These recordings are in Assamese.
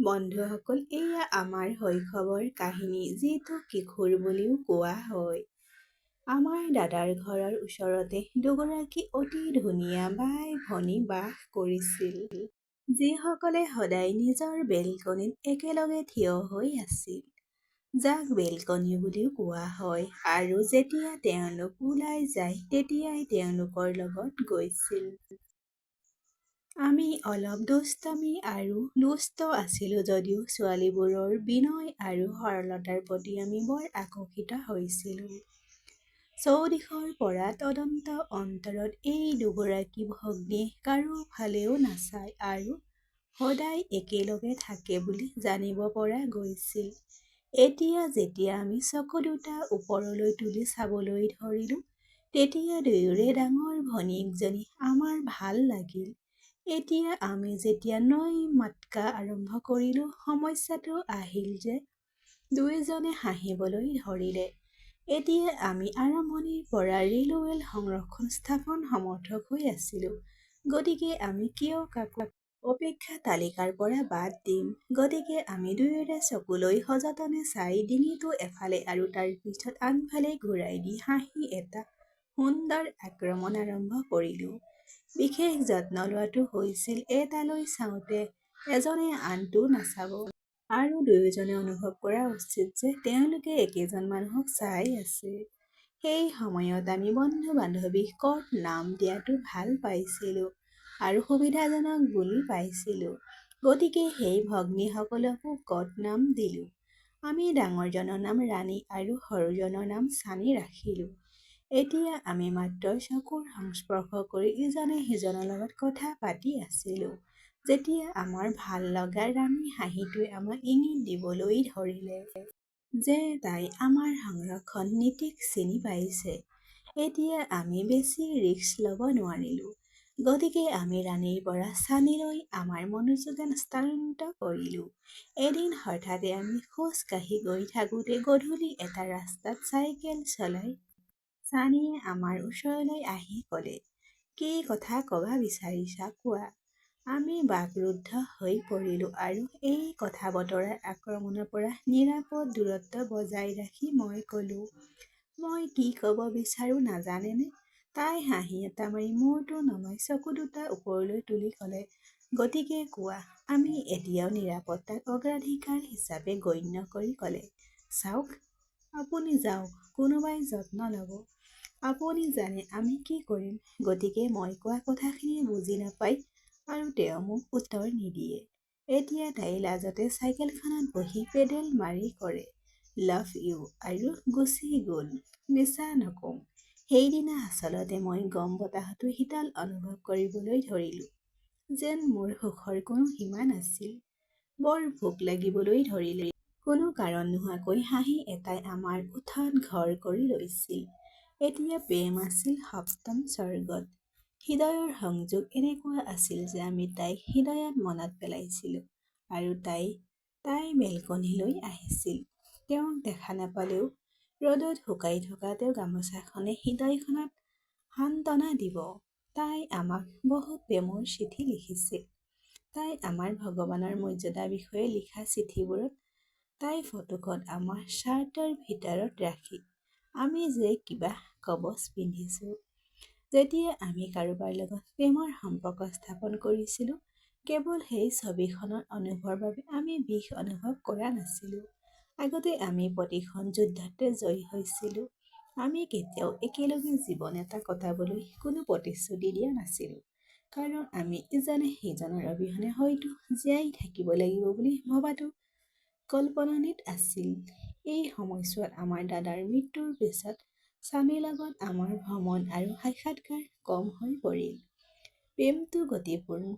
বন্ধুসকল, এয়া আমাৰ শৈশৱৰ কাহিনী, যিটো কিশোৰ বুলিও কোৱা হয়। আমাৰ দাদাৰ ঘৰৰ ওচৰতে দুগৰাকী অতি ধুনীয়া বাই-ভনী বাস কৰিছিল, যিসকলে সদায় নিজৰ বেলকনিত একেলগে থিয় হৈ আছিল, যাক বেলকনি বুলিও কোৱা হয়, আৰু যেতিয়া তেওঁলোক ওলাই যায় তেতিয়াই তেওঁলোকৰ লগত গৈছিল। আমি অলপ দুষ্টামি আৰু দুষ্ট আছিলো যদিও ছোৱালীবোৰৰ বিনয় আৰু সৰলতাৰ প্ৰতি আমি বৰ আকৰ্ষিত হৈছিলো। চৌদিশৰ পৰা তদন্ত অন্তৰত এই দুগৰাকী ভগ্নীয়ে কাৰো ফালেও নাচায় আৰু সদায় একেলগে থাকে বুলি জানিব পৰা গৈছিল। এতিয়া যেতিয়া আমি চকু দুটা ওপৰলৈ তুলি চাবলৈ ধৰিলো, তেতিয়া দুয়োৰে ডাঙৰ ভনীয়েকজনী আমাৰ ভাল লাগিল। এতিয়া আমি যেতিয়া নৈ মাতকা আৰম্ভ কৰিলো, সমস্যাটো আহিল যে দুয়োজনে হাঁহিবলৈ ধৰিলে। এতিয়া আমি আৰম্ভণিৰ পৰা ৰেলৱেল সংৰক্ষণ স্থাপন সমৰ্থক হৈ আছিলো, গতিকে আমি কিয় কাকো অপেক্ষা তালিকাৰ পৰা বাদ দিম। গতিকে আমি দুয়োৰে চকুলৈ সযতনে চাই ডিঙিটো এফালে আৰু তাৰ পিছত আনফালে ঘূৰাই দি হাঁহি এটা সুন্দৰ আক্ৰমণ আৰম্ভ কৰিলো। বিশেষ যত্ন লোৱাটো হৈছিল এটালৈ চাওঁতে এজনে আনটো নাচাব। আৰু দুয়োজনে অনুভৱ কৰা উচিত যে তেওঁলোকে একেজন মানুহক চাই আছে। সেই সময়ত আমি বন্ধু-বান্ধৱীক কড নাম দিয়াটো ভাল পাইছিলো আৰু সুবিধাজনক বুলি পাইছিলো। গতিকে সেই ভগ্নীসকলকো কড নাম দিলো। আমি ডাঙৰজনৰ নাম ৰাণী আৰু সৰুজনৰ নাম চানী ৰাখিলো। এতিয়া আমি মাত্ৰ চকুৰ সংস্পৰ্শ কৰি ইজনে সিজনৰ লগত কথা পাতি আছিলো, যেতিয়া আমাৰ ভাল লগা ৰাণীৰ হাঁহিটোৱে আমাক ইংগিত দিবলৈ ধৰিলে যে তাই আমাৰ সংৰক্ষণ নীতিক চিনি পাইছে। এতিয়া আমি বেছি ৰিস্ক ল'ব নোৱাৰিলো, গতিকে আমি ৰাণীৰ পৰা চানীলৈ আমাৰ মনোযোগ স্থানান্তৰ কৰিলো। এদিন হঠাতে আমি খোজ কাঢ়ি গৈ থাকোতে গধূলি এটা ৰাস্তাত চাইকেল চলাই চানীয়ে আমাৰ ওচৰলৈ আহি ক'লে, "কি কথা ক'ব বিচাৰিছা কোৱা।" আমি বাকৰুদ্ধ হৈ পৰিলো আৰু এই কথা-বতৰাৰ আক্ৰমণৰ পৰা নিৰাপদ দূৰত্ব বজাই ৰাখি মই ক'লো, "মই কি ক'ব বিচাৰো নাজানেনে?" তাই হাঁহি এটা মাৰি মূৰটো নমাই চকু দুটা ওপৰলৈ তুলি ক'লে, "গতিকে কোৱা।" আমি এতিয়াও নিৰাপত্তাক অগ্ৰাধিকাৰ হিচাপে গণ্য কৰি ক'লে, "চাওক, আপুনি যাওক, কোনোবাই যত্ন ল'ব। আপুনি জানে আমি কি কৰিম।" গতিকে মই কোৱা কথাখিনি বুজি নাপায় আৰু তেওঁ মোক উত্তৰ নিদিয়ে। এতিয়া তাই লাজতে চাইকেলখনত বহি পেডেল মাৰি কৰে, "লাভ ইউ" আৰু গুচি গ'ল। মিছা নকওঁ, সেইদিনা আচলতে মই গৰম বতাহটো শীতল অনুভৱ কৰিবলৈ ধৰিলো, যেন মোৰ সুখৰ কোনো সীমা নাছিল। বৰ ভোক লাগিবলৈ ধৰিলে। কোনো কাৰণ নোহোৱাকৈ হাঁহি এটাই আমাৰ ওঠত ঘৰ কৰি লৈছিল। এতিয়া প্ৰেম আছিল সপ্তম স্বৰ্গত। হৃদয়ৰ সংযোগ এনেকুৱা আছিল যে আমি তাইক হৃদয়ত মনত পেলাইছিলো আৰু তাই বেলকনিলৈ আহিছিল। তেওঁক দেখা নাপালেও ৰ'দত শুকাই থকা তেওঁৰ গামোচাখনে হৃদয়খনত সান্তনা দিব। তাই আমাক বহুত প্ৰেমৰ চিঠি লিখিছিল। তাই আমাৰ ভগৱানৰ মৰ্যাদাৰ বিষয়ে লিখা চিঠিবোৰত তাইৰ ফটোখন আমাৰ শ্বাৰ্টৰ ভিতৰত ৰাখি আমি যে কিবা কবচ পিন্ধিছো। যেতিয়া আমি কাৰোবাৰ লগত প্ৰেমৰ সম্পৰ্ক স্থাপন কৰিছিলো, কেৱল সেই ছবিখনৰ অনুভৱৰ বাবে আমি বিষ অনুভৱ কৰা নাছিলো। আগতে আমি প্ৰতিখন যুদ্ধতে জয়ী হৈছিলো। আমি কেতিয়াও একেলগে জীৱন এটা কটাবলৈ কোনো প্ৰতিশ্ৰুতি দিয়া নাছিলো, কাৰণ আমি ইজনে সিজনৰ অবিহনে হয়তো জীয়াই থাকিব লাগিব বুলি ভবাটো কল্পনাতীত আছিল। এই সময়ছোৱাত আমাৰ দাদাৰ মৃত্যুৰ পিছত চানীৰ লগত আমাৰ ভ্ৰমণ আৰু সাক্ষাৎকাৰ কম হৈ পৰিল। প্ৰেমটো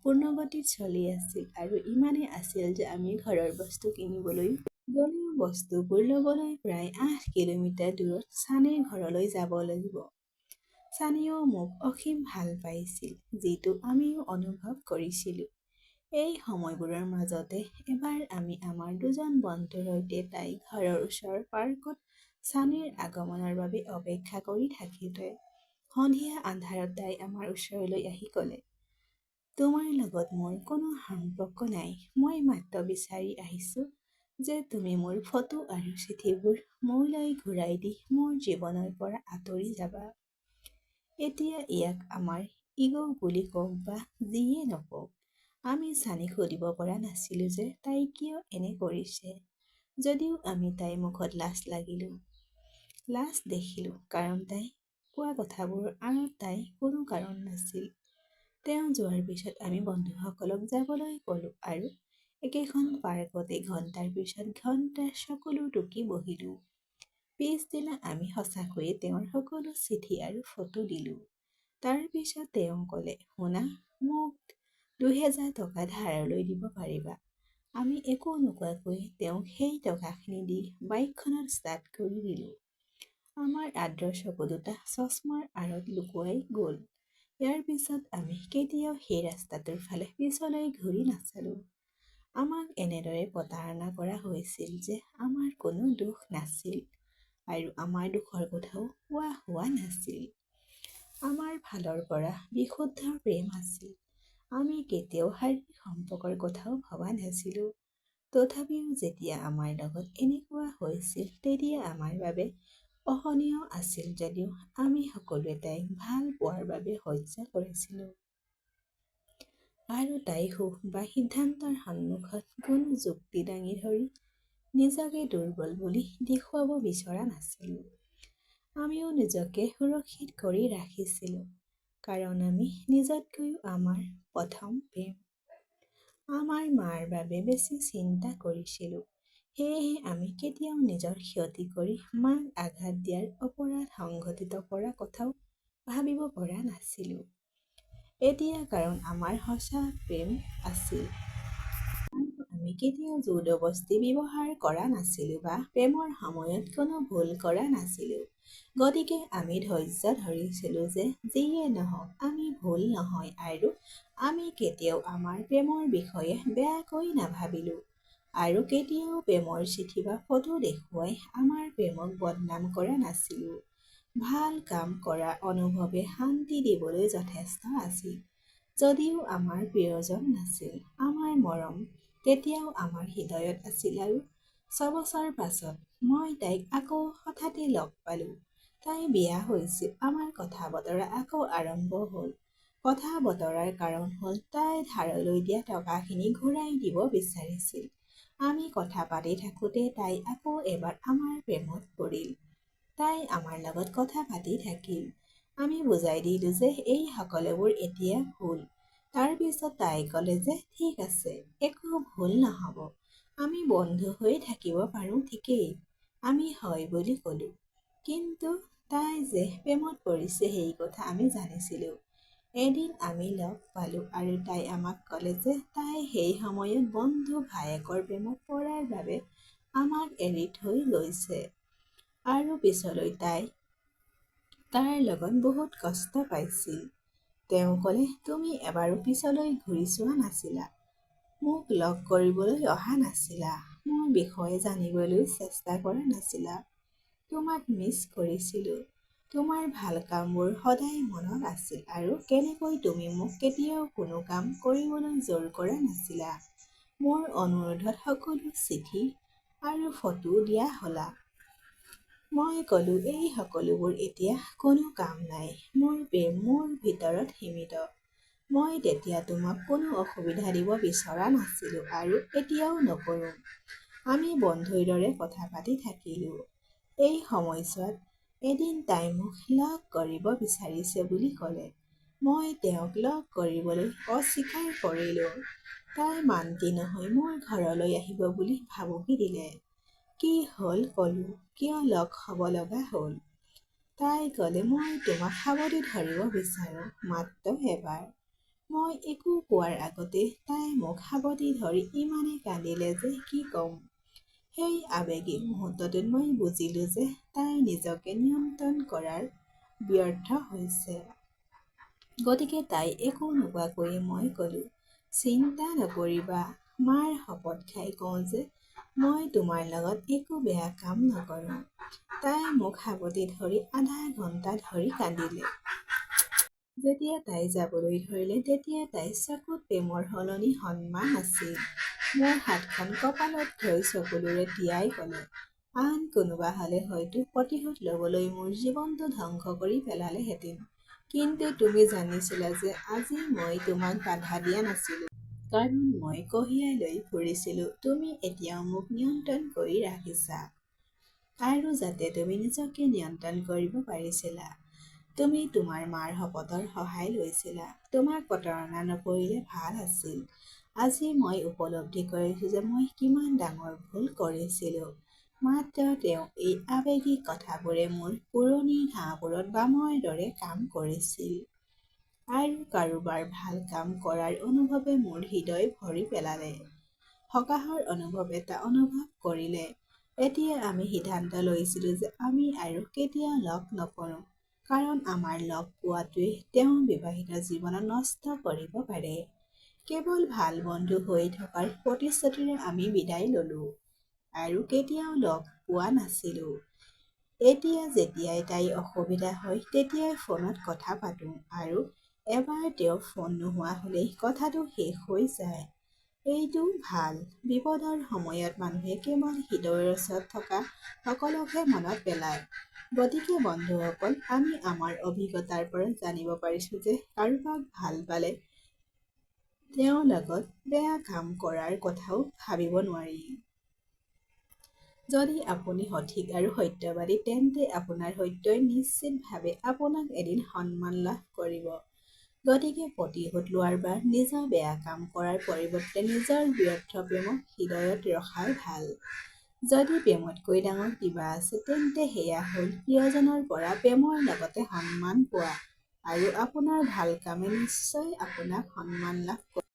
পূৰ্ণগতিত চলি আছিল আৰু ইমানেই আছিল যে আমি ঘৰৰ বস্তু কিনিবলৈ গ'লেও বস্তুবোৰ ল'বলৈ প্ৰায় ৮ কিলোমিটাৰ দূৰত চানীৰ ঘৰলৈ যাব লাগিব। চানীয়েও মোক অসীম ভাল পাইছিল, যিটো আমিও অনুভৱ কৰিছিলো। এই সময়বোৰৰ মাজতে এবাৰ আমি আমাৰ দুজন বন্ধুৰ সৈতে তাইৰ ঘৰৰ ওচৰৰ পাৰ্কত চানীৰ আগমনৰ বাবে অপেক্ষা কৰি থাকিলে। সন্ধিয়া আন্ধাৰত তাই আমাৰ ওচৰলৈ আহি ক'লে, তোমাৰ লগত মোৰ কোনো সম্পৰ্ক নাই। মই মাত্ৰ বিচাৰি আহিছোঁ যে তুমি মোৰ ফটো আৰু চিঠিবোৰ মোলৈ ঘূৰাই দি মোৰ জীৱনৰ পৰা আঁতৰি যাবা। এতিয়া ইয়াক আমাৰ ইগ' বুলি কওক বা যিয়ে নকওক, আমি জানি সুধিব পৰা নাছিলোঁ যে তাই কিয় এনে কৰিছে। যদিও আমি তাইৰ মুখত লাজ লাগিলোঁ, লাজ দেখিলোঁ, কাৰণ তাই কোৱা কথাবোৰৰ আঁৰত তাইৰ কোনো কাৰণ নাছিল। তেওঁ যোৱাৰ পিছত আমি বন্ধুসকলক যাবলৈ ক'লোঁ আৰু একেখন পাৰ্কতে ঘণ্টাৰ পিছত ঘণ্টা চকুলো টুকি বহিলোঁ। পিছদিনা আমি সঁচাকৈয়ে তেওঁৰ সকলো চিঠি আৰু ফটো দিলোঁ। তাৰ পিছত তেওঁ ক'লে, শুনা, মোক ২,০০০ টকা ধাৰলৈ দিব পাৰিবা? আমি একো নোকোৱাকৈ তেওঁক সেই টকাখিনি দি বাইকখনত ষ্টাৰ্ট কৰি দিলোঁ। আমাৰ আৰ্দ্ৰ চকু দুটা চশমাৰ আঁৰত লুকুৱাই গ'ল। ইয়াৰ পিছত আমি কেতিয়াও সেই ৰাস্তাটোৰ ফালে পিছলৈ ঘূৰি নাচালোঁ। আমাক এনেদৰে প্ৰতাৰণা কৰা হৈছিল যে আমাৰ কোনো দোষ নাছিল আৰু আমাৰ দোষৰ কথাও কোৱা হোৱা নাছিল। আমাৰ ফালৰ পৰা বিশুদ্ধ প্ৰেম আছিল। আমি কেতিয়াও শাৰীৰিক সম্পৰ্কৰ কথাও ভবা নাছিলোঁ। তথাপিও যেতিয়া আমাৰ লগত এনেকুৱা হৈছিল, তেতিয়া আমাৰ বাবে অসহনীয় আছিল যদিও আমি সকলোৱে তাইক ভাল পোৱাৰ বাবে সহ্য কৰিছিলোঁ। আৰু তাইৰ সুখ বা সিদ্ধান্তৰ সন্মুখত কোনো যুক্তি দাঙি ধৰি নিজকে দুৰ্বল বুলি দেখুৱাব বিচৰা নাছিলোঁ। আমিও নিজকে সুৰক্ষিত কৰি ৰাখিছিলোঁ, কাৰণ আমি নিজতকৈও আমাৰ প্ৰথম প্ৰেম, আমাৰ মাৰ বাবে বেছি চিন্তা কৰিছিলোঁ। সেয়েহে আমি কেতিয়াও নিজৰ ক্ষতি কৰি মাক আঘাত দিয়াৰ অপৰাধ সংঘটিত কৰাৰ কথাও ভাবিব পৰা নাছিলোঁ। এতিয়া কাৰণ আমাৰ সঁচা প্ৰেম আছিল আৰু আমি কেতিয়াও জোৰজবস্তি ব্যৱহাৰ কৰা নাছিলোঁ বা প্ৰেমৰ সময়ত কোনো ভুল কৰা নাছিলোঁ। গতিকে আমি ধৈৰ্য ধৰিছিলোঁ যে যিয়ে নহওক আমি ভুল নহয় আৰু আমি কেতিয়াও আমাৰ প্ৰেমৰ বিষয়ে বেয়াকৈ নাভাবিলোঁ আৰু কেতিয়াও প্ৰেমৰ চিঠি বা ফটো দেখুৱাই আমাৰ প্ৰেমক বদনাম কৰা নাছিলোঁ। ভাল কাম কৰা অনুভৱে শান্তি দিবলৈ যথেষ্ট আছিল। যদিও আমাৰ প্ৰিয়জন নাছিল, আমাৰ মৰম তেতিয়াও আমাৰ হৃদয়ত আছিল আৰু ৬ বছৰ পাছত মই তাইক আকৌ হঠাতে লগ পালোঁ। তাই বিয়া হৈছিল। আমাৰ কথা বতৰা আকৌ আৰম্ভ হ'ল। কথা বতৰাৰ কাৰণ হ'ল তাই ধাৰলৈ দিয়া টকাখিনি ঘূৰাই দিব বিচাৰিছিল। আমি কথা পাতি থাকোঁতে তাই আকৌ এবাৰ আমাৰ প্ৰেমত পৰিল। তাই আমাৰ লগত কথা পাতি থাকিল। আমি বুজাই দিলোঁ যে এই সকলোবোৰ এতিয়া ভুল। তাৰ পিছত তাই ক'লে যে ঠিক আছে, একো ভুল নহ'ব। আমি বন্ধু হৈ থাকিব পাৰোঁ ঠিকেই। আমি হয় বুলি ক'লোঁ। কিন্তু তাই যে প্ৰেমত পৰিছে সেই কথা আমি জানিছিলোঁ। এদিন আমি লগ পালোঁ আৰু তাই আমাক ক'লে যে তাই সেই সময়ত বন্ধু ভায়েকৰ প্ৰেমত পৰাৰ বাবে আমাক এৰি থৈ গৈছে আৰু পিছলৈ তাই তাৰ লগত বহুত কষ্ট পাইছিল। তেওঁ ক'লে, তুমি এবাৰো পিছলৈ ঘূৰি চোৱা নাছিলা, মোক লগ কৰিবলৈ অহা নাছিলা, মোৰ বিষয়ে জানিবলৈ চেষ্টা কৰা নাছিলা। তোমাক মিছ কৰিছিলোঁ। তোমাৰ ভাল কামবোৰ সদায় মনত আছিল আৰু কেনেকৈ তুমি মোক কেতিয়াও কোনো কাম কৰিবলৈ জোৰ কৰা নাছিলা। মোৰ অনুৰোধত সকলো চিঠি আৰু ফটো দিয়া হ'লা। মই ক'লোঁ, এই সকলোবোৰ এতিয়া কোনো কাম নাই। মোৰ প্ৰেম মোৰ ভিতৰত সীমিত। মই তেতিয়া তোমাক কোনো অসুবিধা দিব বিচৰা নাছিলোঁ আৰু এতিয়াও নকৰোঁ। আমি বন্ধুৰ দৰে কথা পাতি থাকিলোঁ। এই সময়ছোৱাত এদিন তাই মোক লগ কৰিব বিচাৰিছে বুলি ক'লে। মই তেওঁক লগ কৰিবলৈ অস্বীকাৰ কৰিলোঁ। তাই মান্তি নহৈ মোৰ ঘৰলৈ আহিব বুলি ভাবুকি দিলে। কি হ'ল ক'লোঁ, কিয় লগ হ'ব লগা হ'ল? তাই ক'লে, মই তোমাক সাবটি ধৰিব বিচাৰোঁ, মাত্ৰ এবাৰ। মই একো কোৱাৰ আগতে তাই মোক সাবটি ধৰি ইমানে কান্দিলে যে কি ক'ম। সেই আৱেগিক মুহূৰ্তটোত মই বুজিলোঁ যে তাই নিজকে নিয়ন্ত্ৰণ কৰাৰ ব্যৰ্থ হৈছে। গতিকে তাই একো নোকোৱাকৈয়ে মই ক'লোঁ, চিন্তা নকৰিবা, মাৰ শপত খাই কওঁ যে মই তোমাৰ লগত একো বেয়া কাম নকৰোঁ। তাই মোক সাবটি ধৰি আধা ঘণ্টা ধৰি কান্দিলে। যেতিয়া তাই যাবলৈ ধৰিলে তেতিয়া তাইৰ চকুত প্ৰেমৰ সলনি সন্মান আছিল। মোৰ হাতখন কঁপালত থৈ চকুলোৰে তিয়াই ক'লে, আন কোনোবা হ'লে হয়তো প্ৰতিশোধ ল'বলৈ মোৰ জীৱনটো ধ্বংস কৰি পেলালেহেঁতেন। কিন্তু তুমি জানিছিলা যে আজি মই তোমাক বাধা দিয়া নাছিলো। কাৰণ মই কঢ়িয়াই লৈ ফুৰিছিলো। তুমি এতিয়াও মোক নিয়ন্ত্ৰণ কৰি ৰাখিছা। আৰু যাতে তুমি নিজকে নিয়ন্ত্ৰণ কৰিব পাৰিছিলা। তুমি তোমাৰ মাৰ শপতৰ সহায় লৈছিলা। তোমাক প্ৰতাৰণা নকৰিলে ভাল আছিল। আজি মই উপলব্ধি কৰিছো যে মই কিমান ডাঙৰ ভুল কৰিছিলো। মাত্ৰ তেওঁ এই আৱেগিক কথাবোৰে মোৰ পুৰণি ঘাঁহবোৰত বামৰ দৰে কাম কৰিছিল। আৰু কাৰোবাৰ ভাল কাম কৰাৰ অনুভৱে মোৰ হৃদয় ভৰি পেলালে। সকাহৰ অনুভৱ এটা অনুভৱ কৰিলে। এতিয়া আমি সিদ্ধান্ত লৈছিলো যে আমি আৰু কেতিয়াও লগ নকৰো। কাৰণ আমাৰ লগ পোৱাটোৱে তেওঁৰ বিবাহিত জীৱনত নষ্ট কৰিব পাৰে। কেৱল ভাল বন্ধু হৈ থকাৰ প্ৰতিশ্ৰুতিৰে আমি বিদায় ল'লো। আৰু কেতিয়াও লগ পোৱা নাছিলো। এতিয়া যেতিয়াই তাইৰ অসুবিধা হয় তেতিয়াই ফোনত কথা পাতো আৰু এবাৰ তেওঁৰ ফোন নোহোৱা হ'লেই কথাটো শেষ হৈ যায়। এইটো ভাল। বিপদৰ সময়ত মানুহে কেৱল হৃদয়ৰ ওচৰত থকা সকলোকহে মনত পেলায়। গতিকে বন্ধুসকল, আমি আমাৰ অভিজ্ঞতাৰ পৰা জানিব পাৰিছো যে কাৰোবাক ভাল পালে তেওঁৰ লগত বেয়া কাম কৰাৰ কথাও ভাবিব নোৱাৰি। যদি আপুনি সঠিক আৰু সত্যবাদী তেন্তে আপোনাৰ সত্যই নিশ্চিতভাৱে আপোনাক এদিন সন্মান লাভ কৰিব। গতিকে প্ৰতিশোধ লোৱাৰ বা নিজৰ বেয়া কাম কৰাৰ পৰিৱৰ্তে নিজৰ ব্যৰ্থ প্ৰেমক হৃদয়ত ৰখাই ভাল। যদি প্ৰেমতকৈ ডাঙৰ কিবা আছে তেন্তে সেয়া হ'ল প্ৰিয়জনৰ পৰা প্ৰেমৰ লগতে সন্মান পোৱা। আৰু আপোনাৰ ভাল কামে নিশ্চয় আপোনাক সন্মান লাভ কৰিব।